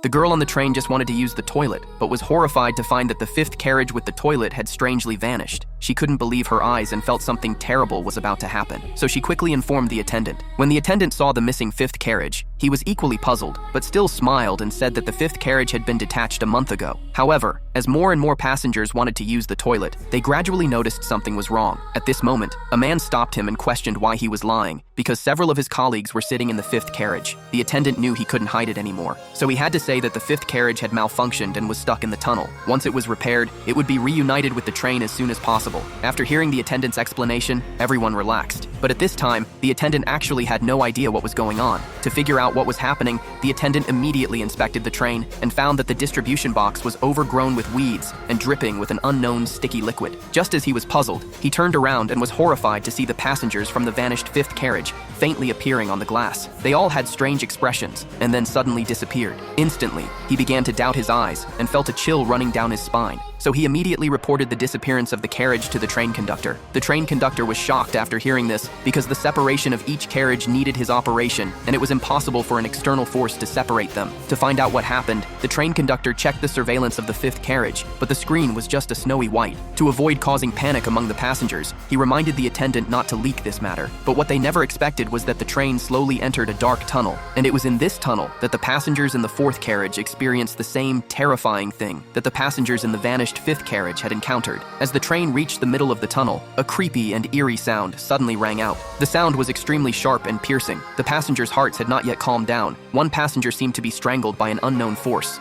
The girl on the train just wanted to use the toilet, but was horrified to find that the fifth carriage with the toilet had strangely vanished. She couldn't believe her eyes and felt something terrible was about to happen, so she quickly informed the attendant. When the attendant saw the missing fifth carriage, he was equally puzzled, but still smiled and said that the fifth carriage had been detached a month ago. However, as more and more passengers wanted to use the toilet, they gradually noticed something was wrong. At this moment, a man stopped him and questioned why he was lying, because several of his colleagues were sitting in the fifth carriage. The attendant knew he couldn't hide it anymore, so he had to say that the fifth carriage had malfunctioned and was stuck in the tunnel. Once it was repaired, it would be reunited with the train as soon as possible. After hearing the attendant's explanation, everyone relaxed. But at this time, the attendant actually had no idea what was going on. To figure out what was happening, the attendant immediately inspected the train and found that the distribution box was overgrown with weeds and dripping with an unknown sticky liquid. Just as he was puzzled, he turned around and was horrified to see the passengers from the vanished fifth carriage faintly appearing on the glass. They all had strange expressions and then suddenly disappeared. Instantly, he began to doubt his eyes and felt a chill running down his spine. So he immediately reported the disappearance of the carriage to the train conductor. The train conductor was shocked after hearing this because the separation of each carriage needed his operation, and it was impossible for an external force to separate them. To find out what happened, the train conductor checked the surveillance of the fifth carriage, but the screen was just a snowy white. To avoid causing panic among the passengers, he reminded the attendant not to leak this matter. But what they never expected was that the train slowly entered a dark tunnel, and it was in this tunnel that the passengers in the fourth carriage experienced the same terrifying thing that the passengers in the vanished fifth carriage had encountered. As the train reached the middle of the tunnel, a creepy and eerie sound suddenly rang out. The sound was extremely sharp and piercing. The passengers' hearts had not yet calmed down. One passenger seemed to be strangled by an unknown force.